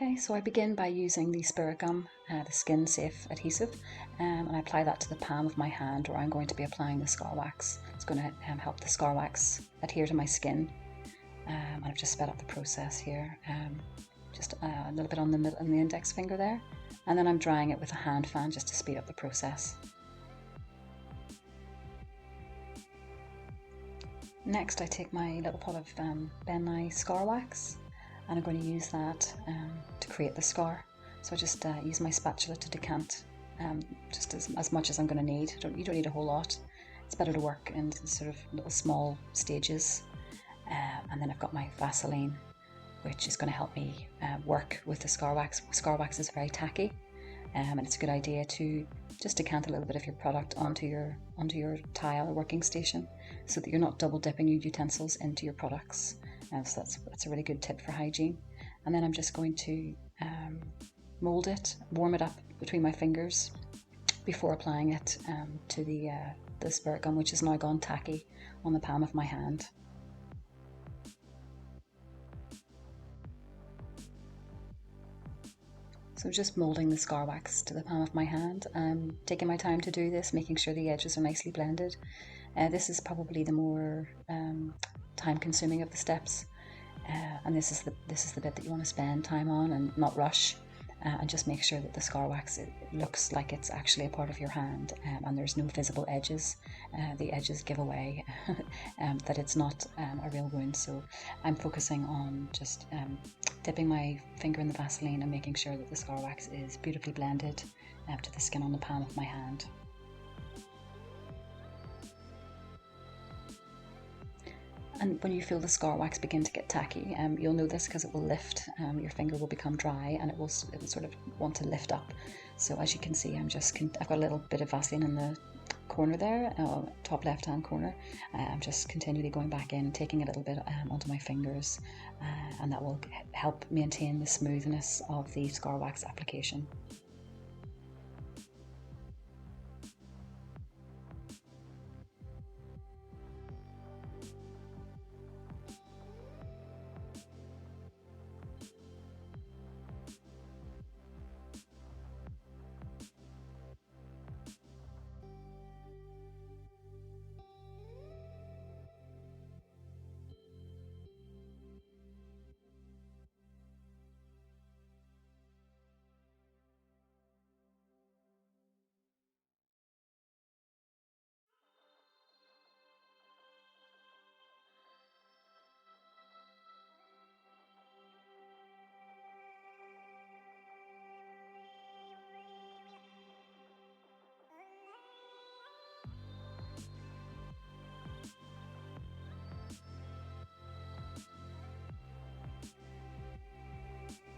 Okay, so I begin by using the spirit gum, the skin safe adhesive, and I apply that to the palm of my hand where I'm going to be applying the scar wax. It's going to help the scar wax adhere to my skin. And I've just sped up the process here, just a little bit on the index finger there, and then I'm drying it with a hand fan just to speed up the process. Next I take my little pot of Ben scar wax, and I'm going to use that to create the scar. So I just use my spatula to decant just as much as I'm going to need. You don't need a whole lot. It's better to work in sort of little small stages. And then I've got my Vaseline, which is going to help me work with the scar wax. Scar wax is very tacky, and it's a good idea to just decant a little bit of your product onto your tile or working station, so that you're not double dipping your utensils into your products. So that's a really good tip for hygiene. And then I'm just going to mold it, warm it up between my fingers before applying it to the spirit gum, which has now gone tacky on the palm of my hand. So just moulding the scar wax to the palm of my hand. I'm taking my time to do this, making sure the edges are nicely blended. This is probably the more time consuming of the steps, and this is the bit that you want to spend time on and not rush, and just make sure that the scar wax, it looks like it's actually a part of your hand, and there's no visible edges. The edges give away that it's not a real wound. So I'm focusing on just dipping my finger in the Vaseline and making sure that the scar wax is beautifully blended to the skin on the palm of my hand. And when you feel the scar wax begin to get tacky, you'll know this because it will lift. Your finger will become dry, and it will sort of want to lift up. So as you can see, I've got a little bit of Vaseline in the corner there, top left hand corner. I'm just continually going back in, taking a little bit onto my fingers, and that will help maintain the smoothness of the scar wax application.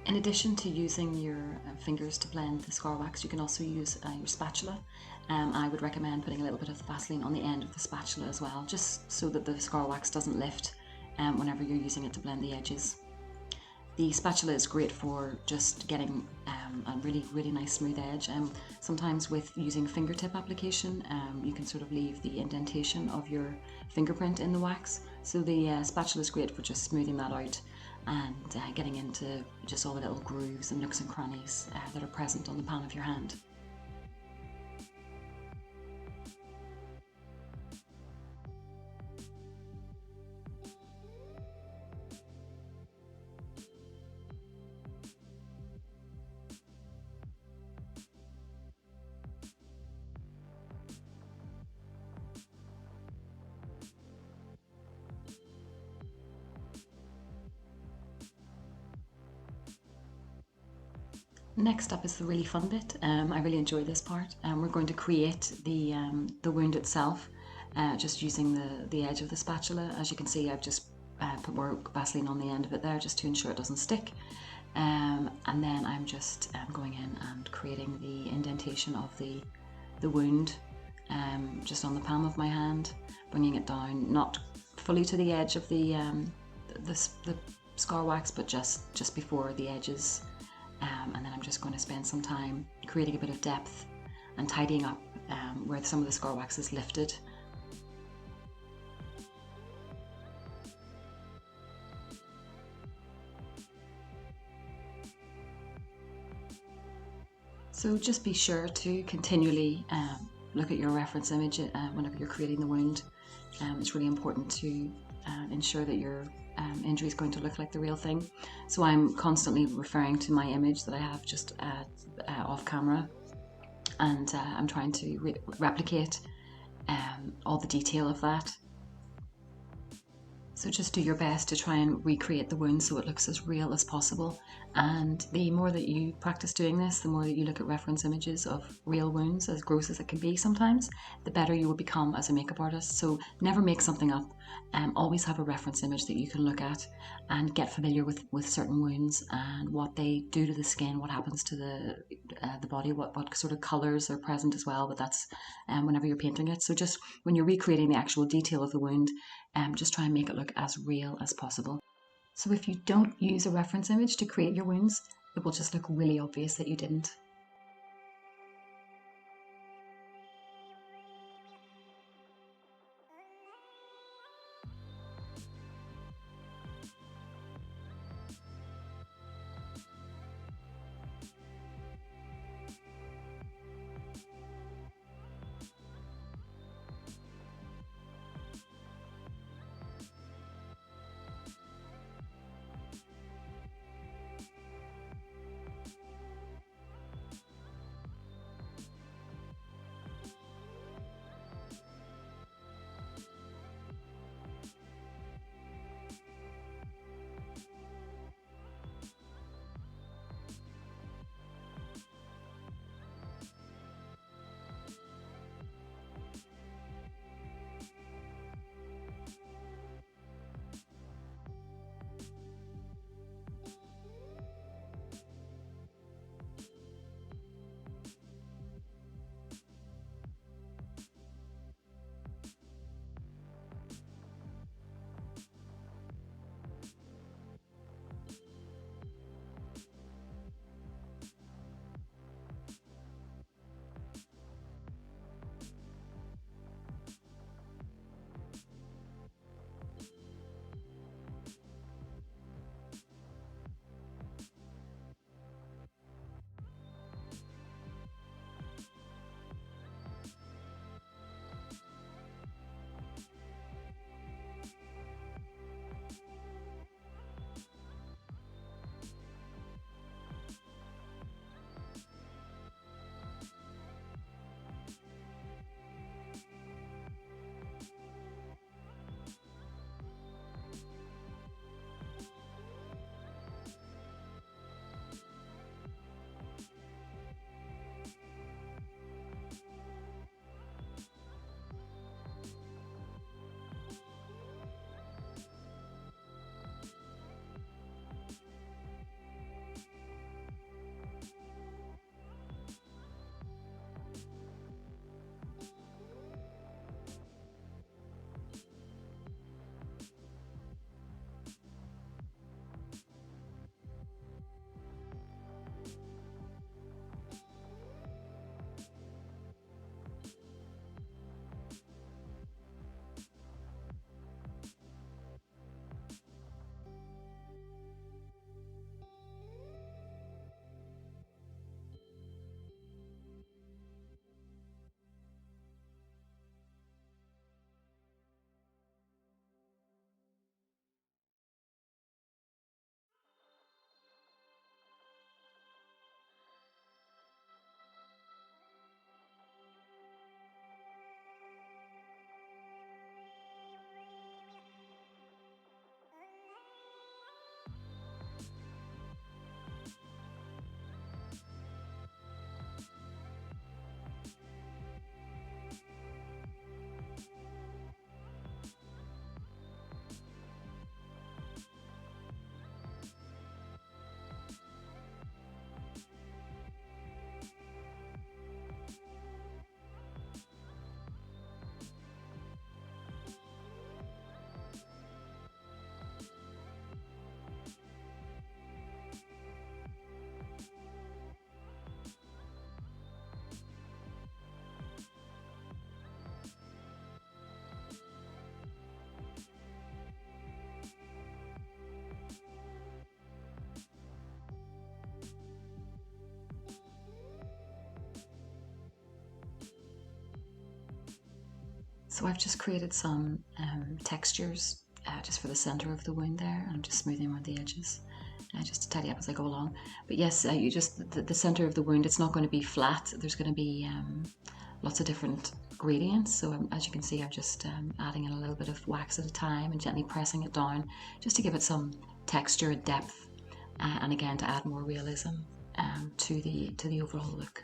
In addition to using your fingers to blend the scar wax, you can also use your spatula. I would recommend putting a little bit of Vaseline on the end of the spatula as well, just so that the scar wax doesn't lift whenever you're using it to blend the edges. The spatula is great for just getting a really nice smooth edge. Sometimes with using fingertip application, you can sort of leave the indentation of your fingerprint in the wax. So the spatula is great for just smoothing that out and getting into just all the little grooves and nooks and crannies that are present on the palm of your hand. Next up is the really fun bit. I really enjoy this part. We're going to create the wound itself, just using the edge of the spatula. As you can see, I've just put more Vaseline on the end of it there just to ensure it doesn't stick. And then I'm just going in and creating the indentation of the wound just on the palm of my hand, bringing it down, not fully to the edge of the scar wax, but just before the edges. And then I'm just going to spend some time creating a bit of depth and tidying up where some of the scar wax is lifted. So just be sure to continually look at your reference image whenever you're creating the wound. It's really important to ensure that your injury is going to look like the real thing. So I'm constantly referring to my image that I have just off camera, and I'm trying to replicate all the detail of that. So just do your best to try and recreate the wound so it looks as real as possible. And the more that you practice doing this, the more that you look at reference images of real wounds, as gross as it can be sometimes, the better you will become as a makeup artist. So never make something up. Always have a reference image that you can look at and get familiar with certain wounds and what they do to the skin, what happens to the body, what sort of colours are present as well. But that's whenever you're painting it. So just when you're recreating the actual detail of the wound, just try and make it look as real as possible. So if you don't use a reference image to create your wounds, it will just look really obvious that you didn't. So I've just created some textures just for the center of the wound there. I'm just smoothing around the edges just to tidy up as I go along. But yes, you just the center of the wound, it's not going to be flat. There's going to be lots of different gradients. So as you can see, I'm just adding in a little bit of wax at a time and gently pressing it down just to give it some texture and depth, and again to add more realism to the overall look.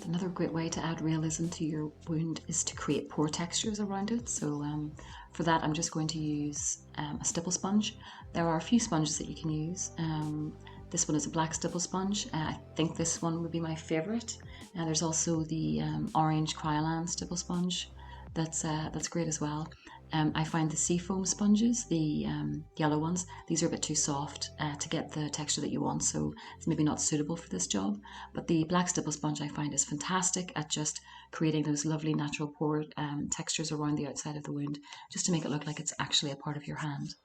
Another great way to add realism to your wound is to create pore textures around it. So for that, I'm just going to use a stipple sponge. There are a few sponges that you can use. This one is a black stipple sponge. I think this one would be my favorite. There's also the orange Kryolan stipple sponge. That's great as well. I find the seafoam sponges, the yellow ones, these are a bit too soft to get the texture that you want, so it's maybe not suitable for this job. But the black stipple sponge I find is fantastic at just creating those lovely natural pore textures around the outside of the wound, just to make it look like it's actually a part of your hand.